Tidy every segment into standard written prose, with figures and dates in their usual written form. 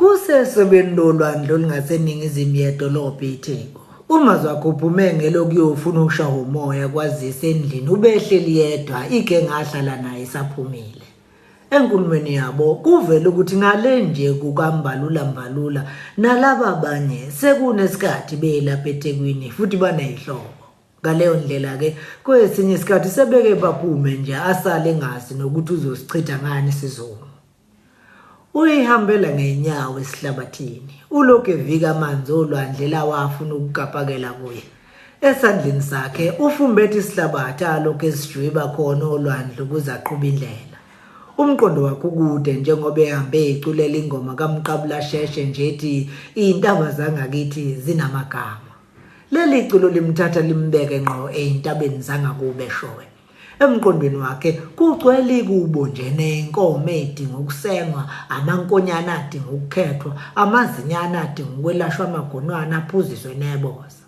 Kusesebeni lolwandle olungaseningizimu yedolobha iTheku. UMazwakhe uphume ngelokuyofuna ukushaya umoya kwazise endlini ubehleli yedwa ike ngahlala naye isaphumile. Enkulumeni yabo kuvela ukuthi ngale nje kukambalula nalaba abanye sekunesikhathi belapha eThekwini futhi banezihlobo. Ngaleyo ndlela ke kwesinye isikhathi sebeke baphume nje asale ngazi nokuthi uzosichitha ngani isizungu. Uyihambela ngenyawo esihlabathini ulokhu evika amanzi olwandle lawa afuna ukugapakela kuye. Esandleni sakhe ufumbethe isihlabathi alokhu esijwiba khona olwandle ukuze aqhube indlela. Umqondo wakhe ukude njengoba ehambe eculela ingoma kaMqabula Sheshe nje ethi izintaba zangakithi zinamagama. Leli culo limthatha limbeke ngqo eintabeni zangakube showe. Emqondweni wakhe kugcwele kubo nje nenkomo edinga ukusengwa, amankonyana adinga ukukhethwa, amazinyana adinga ukwelashwa amagonwana aphuziswe neboza.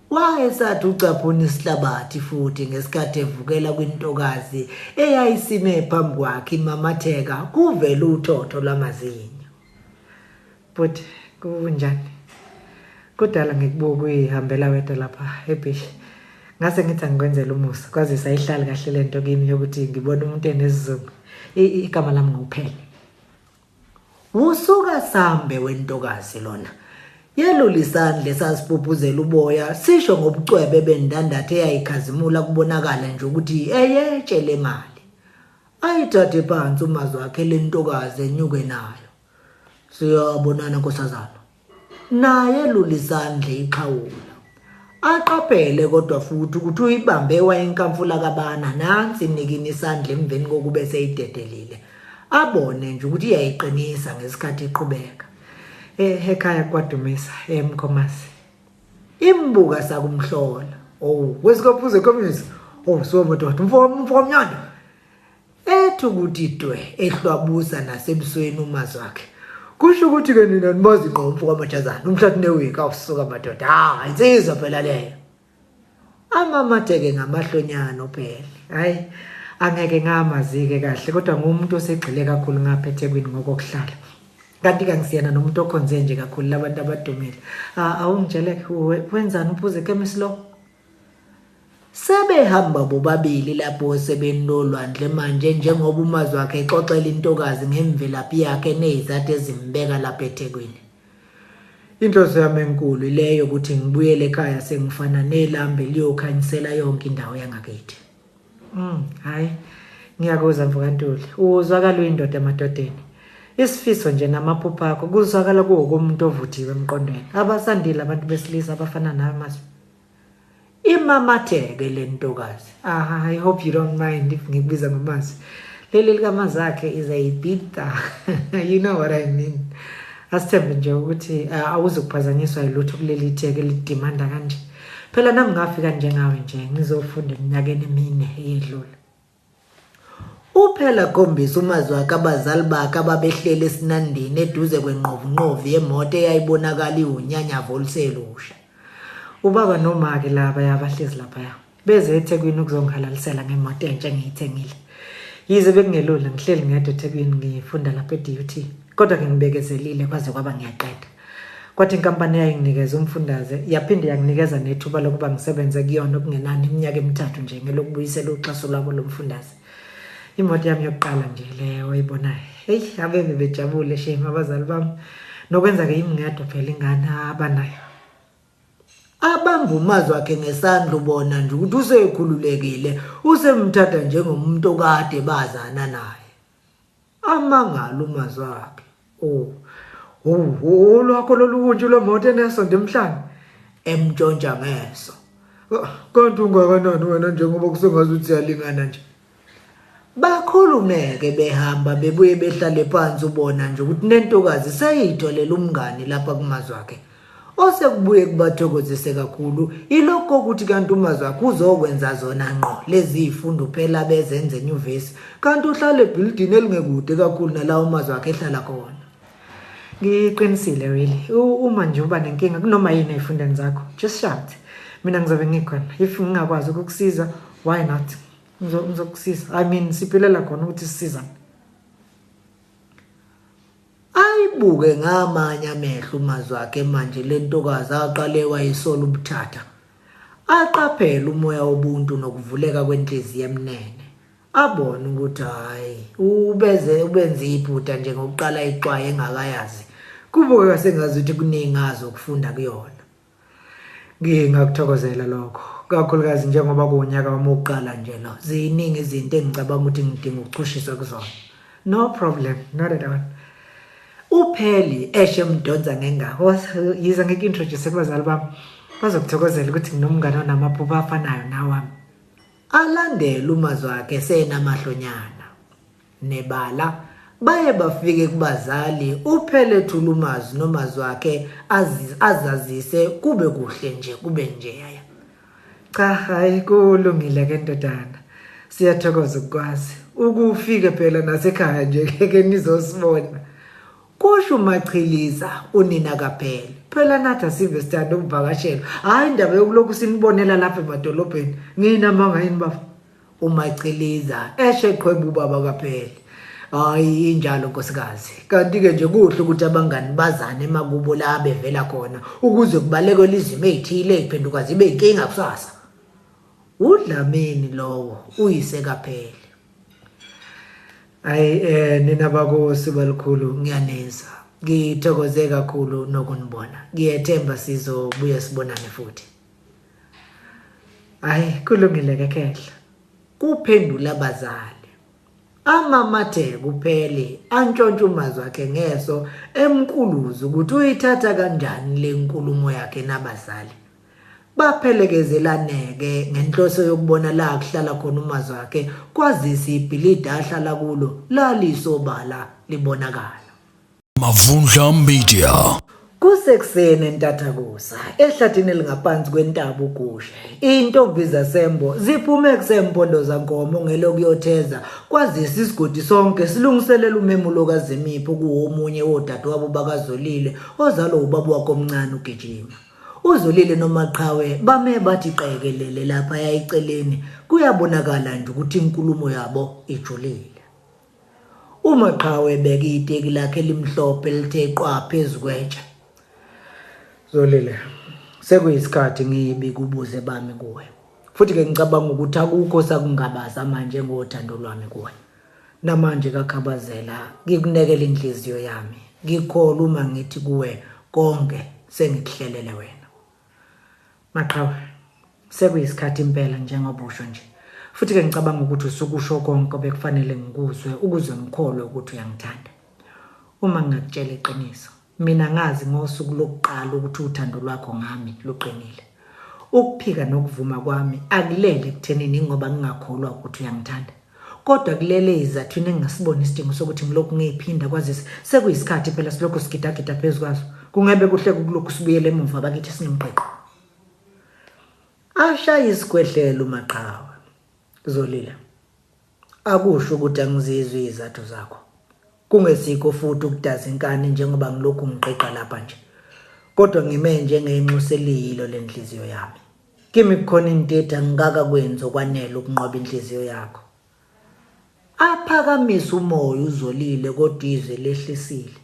Wayesathi ucaphuna isihlabathi futhi ngesikhathi evukela kwintokazi eyayisime phambi kwakhe imamatheka kuvela uthotho lwamazinyo. But kunjani? Kudala ngikubuka uyihambela wedwa lapha eBhishi. Ngase ngithi angikwenzela umusa kwazisa ihlali kahle lento kimi yokuthi ngibona umuntu enesizungu igama lami nguphele. Usuka sambe wentokazi lona. Yelula isandla esasiphupuzela uboya sisho ngobucwebe bendandathe eyayikhazimula kubonakala nje ukuthi eyetshele imali. Ayithathe phansi uMazwakhe lentokazi enyuke nayo. Siyabonana nkosazana. Naye yelula isandla iqhawula. Aqaphele kodwa futhi ukuthi uyibambe wayinkamfula kabana nansi inikini isandla emveni kokube seyidedelile. Abone nje ukuthi iyayiqinisa ngesikhathi iqhubeka. Ekhaya kwadumisa eMkhomasi. Imbuka sakumhlola. Wesikophuze komisi. So madoda mfomnyana. Ethi ukuthi dwe ehlwabusa nasebusweni uMazwakhe. Kusho ukuthi ke nina nimazi ngqomfo kwamajazana umhlathi newiki awusuka madoda. Insizwa phela leyo. Amamatheke ngamahlonyana ophele. Hayi angeke ngamazike kahle kodwa ngumuntu osegcile kakhulu ngapha eThekwini ngokuhlala. Kanti kangisiyana nomuntu okhonze nje kakhulu labantu abadumile. Awungitsheleke wenzani uphuze chemist lo? Sebehamba bobabili lapho sebeni lolwandle manje njengoba uMazwakhe exoxela intokazi ngemvelaphi yakhe nezathu ezimbeka lapha eThekwini. Inhloso yami enkulu ileyo ukuthi ngibuyele ekhaya sengifana nelambe liyokhanyisela yonke indawo yangakithi. Hayi ngiyakuzwa mfukantuli. Uzwakala uyindoda emadodeni. Isifiso nje namaphupho akho kuzwakala kuwokumuntu ovuthiwe emqondweni. Abasandile abantu besilisa abafana nawe Mazwi. Imamatheke lentokazi. I hope you don't mind if ngikubiza ngoMazi. Leli likaMazakhe is a bita. You know what I mean. Asithembe nje ukuthi awuzukuphazanyiswa yilutho kuleli theke lidimanda kanje. Phela nami ngafika njengawe nje ngizofunda eminyakeni emine eyedlule. Uphela khombisa uMazwakhe abazali bakhe ababehlele esinandini eduze kwenqovunqovu yemoto eyayibonakala iwunyanyavo oluselusha. Ubaba noma ke laba yabahlezi lapha ya. Beze eThekwini ukuzonghalalisela ngemoto entsha engiyithengile. Yize bekungelula ngihleli ngedwa eThekwini ngifunda lapha eDUT. Kodwa ngibekezelile kwaze kwaba ngiyaqeda. Kwathi inkampani yayinginikeza umfundaze yaphinde yanginikeza nethuba lokuba ngisebenze kuyona okungenani iminyaka emithathu nje ngelokubuyisela uxhaso lwabo lomfundaze. Imoto yami yokuqala nje leyo oyibonayo. Hey abebe bejabule shame abazali bami. Nokwenza ke imingedwa phela ingane abanayo. Abamba uMazwakhe ngesandla ubona nje ukuthi usekhululekile usemthatha njengomuntu okade bazana naye. Amangalo uMazwakhe. Lwakho loluhuntshu lwemoto enesonto emhlanje emntshontsha ngeso. Kanti ungakanani wena njengoba kusengazi ukuthi siyalingana nje. Bakhulumeke behamba bebuye behlale phansi ubona nje ukuthi nentokazi seyitholela umngani lapha kuMazwakhe. Osekubuye kubathokozise kakhulu ilokho ukuthi kanti uMazwakhe uzokwenza zona ngqo lezi izifundo phela bezenze enyuvesi kanti uhlala ebuilding elingekude kakhulu nala uMazwakhe ehlala khona. Ngiqinisile really uma nje uba nenkinga kunoma yini ezifundeni zakho just shout. Mina ngizobe ngikhona if ngingakwazi ukukusiza why not ngizokusiza. I mean siphilela khona ukuthi sisizane. Ngilibuke ngamanye amehlo umazwi wakhe manje lentokazi aqale wayisola ubuthatha. Aqaphela umoya wobuntu nokuvuleka kwenhliziyo emnene. Abona ukuthi hayi ubenze iphutha nje ngokuqala ixwaye engakayazi. Kubuke sengazi ukuthi kuningi ukufunda kuyona. Ngingakuthokozela lokho. Kakhulukazi njengoba kunyaka wami wokuqala nje lo. Ziningi izinto engicabanga ukuthi ngidinga ukuchushiswa kuzona. No problem, not at all. Upheli eshe mdonza ngengako. Yize ngikuintroduce kubazali bami. Bazokuthokozela ukuthi nginomngane onamaphupho afanayo nawami. Alandela umazwi wakhe senamahlonyana. Nebala baye bafike kubazali uphele thula umazwi nomazwi wakhe azazise kube kuhle nje kube njeya. Cha hayi kulungile ke ndodana. Siyathokoza ukwazi. Ukufike phela nasekhaya nje ke nizosibona. Kusho umachiliza unina kaphela. Phela nathi asive sithanda ukuvakashela. Hayi indaba yokulokhu sinibonela lapha emadolobheni. Ngina manga yini baba? Umachiliza eshe qhweba ubaba kaphela. Hayi injalo nkosikazi. Kanti ke nje kuhle ukuthi abangani bazane emakubo la bevela khona ukuze kubaleke izimo ezithile eziphenduka zibe inkinga kusasa. Udlamini lowo uyise kaphela. Hayi nina bakosi balikhulu ngiyaneza. Ngithokoze kakhulu nokunibona. Ngiyethemba sizobuya sibonane futhi. Hayi kulungile ke khehla. Kuphendula abazali. Amamathe kuphele antshontsha umazwi wakhe ngeso emkhuluzo ukuthi uyithatha kanjani le nkulumo yakhe nabazali. Baphelekezelaneke ngenhloso yokubona la kuhlala khona umazwi wakhe kwazisa ibhilidi ahlala kulo lalisobala libonakala. Mavundla Media. Kusekuseni entathakusa ehlathini elingaphansi kwentaba ukushe intombi zasembo ziphume kusempondo zankomo ngelokuyotheza kwazisa isigodi sonke silungiselela umemulo kaZimipho kuwomunye wodadewabo bakazolile ozalwa ubaba wakhe omncane uGijima. UZolile noMaqhawe bame bathi qekelele lapha yayiceleni kuyabonakala nje ukuthi inkulumo yabo ijulile. uMaqhawe beka iteki lakhe limhlophe lithe qwa phezukwetshe. Zolile, sekuyisikhathi ngibika ubuze bami kuwe. Futhi ke ngicabanga ukuthi akukho sakungabaza manje ngothando lwami kuwe. Namanje kakhabazela ngikunekela inhliziyo yami. Ngikholwa uma ngithi kuwe konke sengikuhlelele wena. Maqhawe, sekuyisikhathi impela njengoba usho nje. Futhi ke ngicabanga ukuthi usukusho konke bekufanele ngikuzwe ukuze ngikholwe ukuthi uyangithanda. Uma ngakutshela iqiniso, mina ngazi ngosuku lokuqala ukuthi uthando lwakho ngami luqinile. Ukuphika nokuvuma kwami akulele ekuthenini ngoba ngingakholwa ukuthi uyangithanda. Kodwa kulele izathini engasibona isidingo sokuthi ngilokhu ngiphinda kwazise sekuyisikhathi phela silokhu sigidagida phezukwazo. Kungebe kuhle kulokhu sibuyele emuva bakithi singimqeqo. Ashaya isikwehlelo uMaqhawe. Zolile, akusho ukuthi angizizwe izathu zakho. Kungesikho futhi ukudaza inkani njengoba ngilokhu ngiqeqa lapha nje. Kodwa ngime njengenxuselilo lenhliziyo yami. Kimi kukhona into ngaka kwenza okwanele ukunqoba inhliziyo yakho. Aphakamisa umoya uZolile kodwa izwe lehlisile.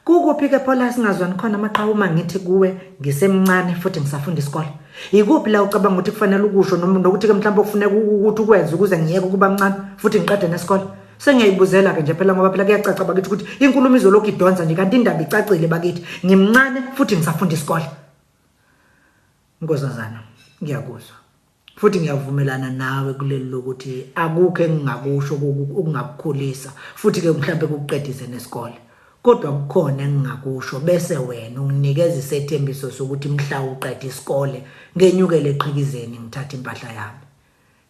Kukuphi ke phola singazwani khona Maqhawe uma ngithi kuwe ngisemncane futhi ngisafunda isikole. Ikuphi la ucabanga ukuthi kufanele ukusho noma nokuthi ke mhlawumbe kufuneka ukuthi ukwenze ukuze ngiyeke ukuba mncane futhi ngiqede nesikole. Sengiyayibuzela ke nje phela ngoba phela kuyacaca bakithi ukuthi inkulumo izolokhu idonsa nje kanti indaba icacile bakithi ngimncane futhi ngisafunda isikole. Nkosazana, ngiyakuzwa. Futhi ngiyavumelana nawe kuleli lokuthi akukho engingakusho ukungakukhulisa futhi ke mhlawumbe kuqedise nesikole. Kodwa kukhona engingakusho bese wena unginikeza isethembiso sokuthi mhla uqeda isikole ngenyukele eqhikizeni ngithatha impahla yami.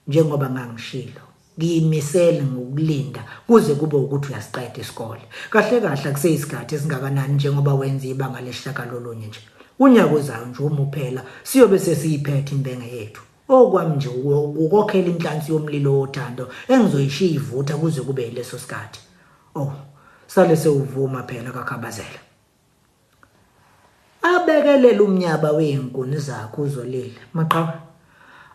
Njengoba ngangishilo, ngiyimisele ngokulinda kuze kube ukuthi uyasiqeda isikole. Kahle kahle akuseyisikhathi esingakanani njengoba wenza ibanga lesishakalolunye nje. Unyaka ozayo nje uma uphela siyobe sesiyiphethe imbenge yethu. Okwami nje ukukhokhela inhlansi yomlilo wothando engizoyishiya ivutha kuze kube leso sikhathi. Oh, sale sewuvuma phela kakhabazela. Abekelela umnyaba wezinkuni zakho uZolile. Maqhawe,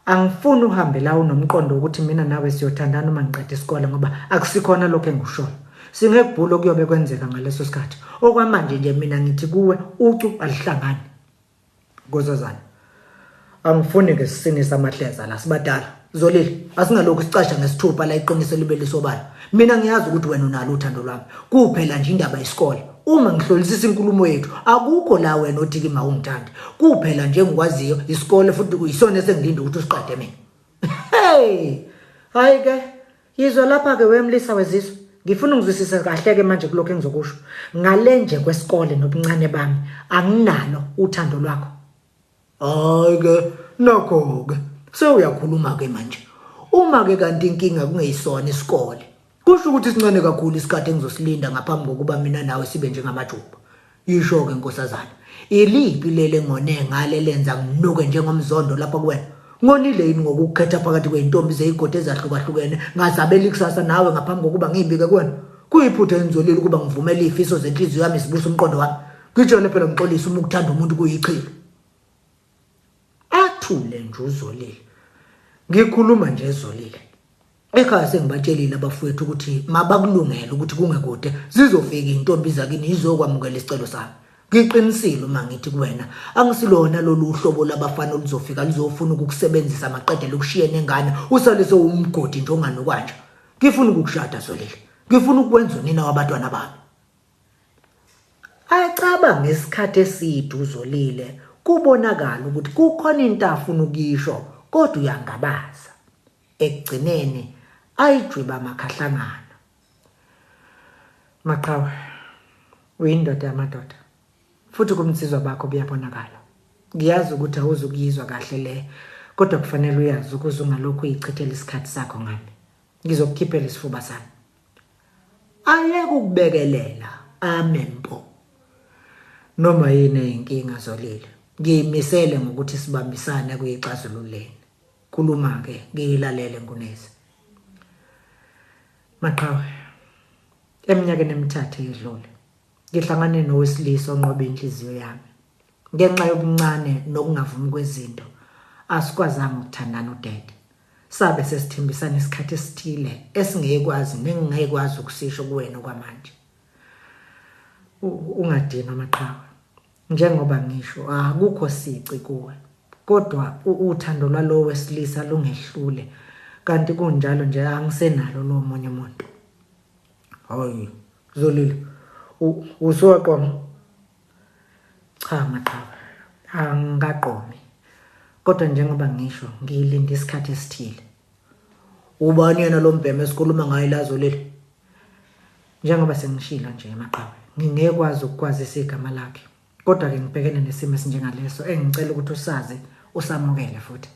angifuni uhambe la unomqondo ukuthi mina nawe siyothandana uma ngiqeda isikole ngoba akusikhona lokho engushoyo. singekubhulo kuyobe kwenzeka ngaleso sikhathi. Okwamanje nje mina ngithi kuwe ucu alihlangani. Ngozazana. Angifuni ke sisinisa amahleza la sibadala. Zolile, asingalokhu sicasha ngesithupha la iqiniso libe lisobala. Mina ngiyazi ukuthi wena unalo uthando lwami. Kuphela nje indaba yesikole. Uma ngihlolisisa inkulumo yethu, akukho la wena othi ma ungithandi. Kuphela nje ngikwaziyo isikole futhi kuyisona esengilinde ukuthi usiqede mina. Hey! Hayi ke, yizwa lapha ke wemlisa wezizwe. Ngifuna ungizwisise kahle ke manje kulokho engizokusho. Ngale nje kwesikole nobuncane bami, anginalo uthando lwakho. Hayi ke, nakho ke. Sewuyakhuluma ke manje. Uma ke kanti inkinga kungeyisona isikole. Kusho ukuthi sincane kakhulu isikhathi engizosilinda ngaphambi kokuba mina nawe sibe njengamajuba. Yisho ke nkosazana. Iliphi lele ngone ngale lenza nginuke njengomzondo lapha kuwena? Ngonile yini ngokukhetha phakathi kweintombi zezigodo ezahlukahlukene ngazabela ikusasa nawe ngaphambi kokuba ngibike kuwena? Kuyiphutha enzolile ukuba ngivumele ifiso zenhliziyo yami sibusa umqondo wami. Ngitshela phela ngixolisa uma ukuthanda umuntu kuyichilo. Athule nje uzolile. Ngikhuluma nje ezolile. Ekhaya sengibatshelile abafowethu ukuthi mabakulungela ukuthi kungekude zizofika intombi zakini izokwamukela isicelo sami. Ngiqinisile uma ngithi kuwena angisilona lolu hlobo labafana oluzofika lizofuna ukukusebenzisa amaqedela ukushiyene engane usale sewumgodi nje onganokanje. Ngifuna ukukushada Zolile. Ngifuna ukwenza unina wabantwana bami. Acaba ngesikhathi eside uzolile kubonakala ukuthi kukhona into afuna ukisho kodwa uyangabaza. Ekugcineni ayijwiba amakhahlangana. Maqhawe, uyindoda yamadoda. Futhi kumsizwa bakho buyabonakala. Ngiyazi ukuthi awuzukuyizwa kahle le, kodwa kufanele uyazi ukuze ungalokho uyichithela isikhathi sakho ngami. Ngizokukhiphela isifuba sami. Ayeke ukubekelela, amempo. Noma yini inkinga Zolile. Ngiyimisele ngokuthi sibambisane kuyixazululeni. Khuluma ke, ngiyilalele Nkunezi. Maqhawe, eminyakeni emithathu edlule ngihlangane nowesilisa onqobe inhliziyo yami. Ngenxa yobuncane nokungavumi kwezinto, asikwazanga ukuthandana uDede. Sabe sesithembisana isikhathi esithile esingekwazi nengingekwazi ukusisho kuwena kwamanje. Ungadinwa Maqhawe. Njengoba ngisho, akukho sici kuwe. Kodwa uthando lwalo wesilisa lungehlule. Kanti kunjalo nje angisenalo lo munye umuntu. Hayi, Zolile. Uswaqoma. Cha Maqhawe. Angaqomi. Kodwa njengoba ngisho, ngiyilinda isikhathi esithile. Ubani yena lo mbheme esikhuluma ngaye la Zolile? Njengoba sengishilo nje Maqhawe, ngingekwazi ukukwazisa igama lakhe. Kodwa ke ngibhekene nesimo esinjengaleso engicela ukuthi usazi usamukele futhi.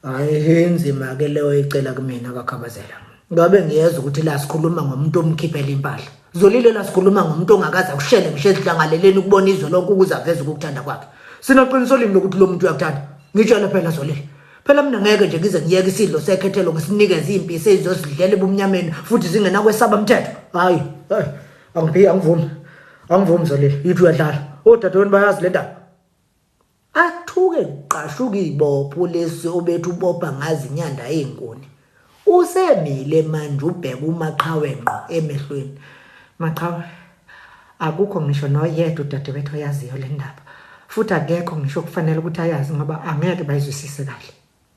Hayi inzima ke leyo icela kumina kakhabazela. Ngabe ngiyeza ukuthi la sikhuluma ngomuntu omkhiphela impahla. Zolile la sikhuluma ngomuntu ongakaze akushele ngisho ezihlangaleleni ukubona izwe lonke ukuze aveze ukukuthanda kwakhe. Sinaqiniso limi lokuthi lo muntu uyakuthanda. Ngitshela phela Zolile. Phela mina ngeke nje ngize ngiyeke isidlo sekhethelo ngisinikeze impisi ezizosidlela ebumnyameni futhi zingena kwesaba umthetho. Hayi, angivumi. Angivumi Zolile. Yithi uyadlala. Odadewenu bayazi le ndaba. Athuke qashuka ibopho lesi obethu ubopha ngazi inyanda ezinkuni. Usemile manje ubheka uMaqhawe ngqo emehlweni. Maqhawe, akukho ngisho noyedwa udadewethu oyaziyo le ndaba. Futhi akekho ngisho kufanele ukuthi ayazi ngoba angeke bayizwisise kahle.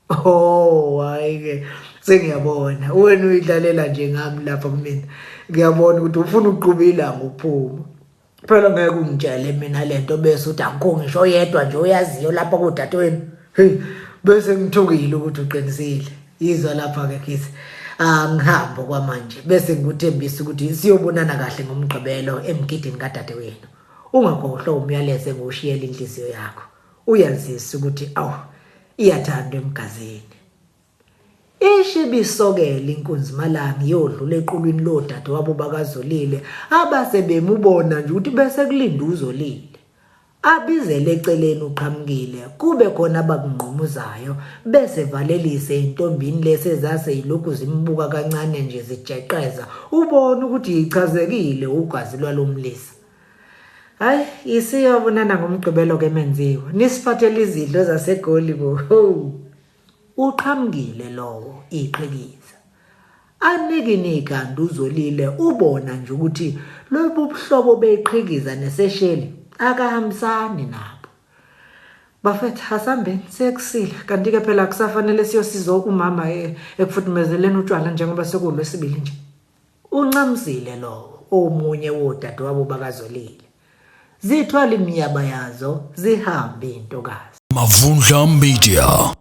Oh, hayi ke sengiyabona. Wena uyidlalela nje ngami lapha kumina. Ngiyabona ukuthi ufuna ukuqhuba ilanga uphuma. Phela ngeke ungitshele mina lento bese uthi akukho ngisho oyedwa nje oyaziyo lapha kodadewenu. Hey, bese ngithukile ukuthi uqinisile. Izwa lapha ke kithi. Angihamba kwamanje bese ngikuthembisa ukuthi siyobonana kahle ngomgqibelo emgidini kadadewenu. Ungakhohlwa umyalezo ngoshiyela inhliziyo yakho. Uyazisa ukuthi iyathandwa emgazini. Ishibisokela inkunzi malanga yodlula equlwini lodade wabo bakazolile abase bemubona nje ukuthi bese kulinda uzolile. Abizele eceleni uqhamukile kube khona abakungqumuzayo bese valelise intombini lese zase yilokhu zimbuka kancane nje zijeqeza ubona ukuthi ichazekile ugazi lwalomlisa. Hayi isiyobonana ngomgqibelo ke menziwe nisifathele izidlo zasegoli bo. Uqhamukile lowo iqhikiza anikinika uzolile ubona nje ukuthi lobu buhlobo beqhikiza nesesheli akahambisani nabo. Bafethu hasambeni sekusile kanti ke phela kusafanele siyosiza umama ekufudumezeleni utshwala njengoba sekulwesibili nje. Uncamsile lo omunye wodadewabo bakazolile. Zithwala imiyaba yazo zihambe intokazi. Mavundla Media.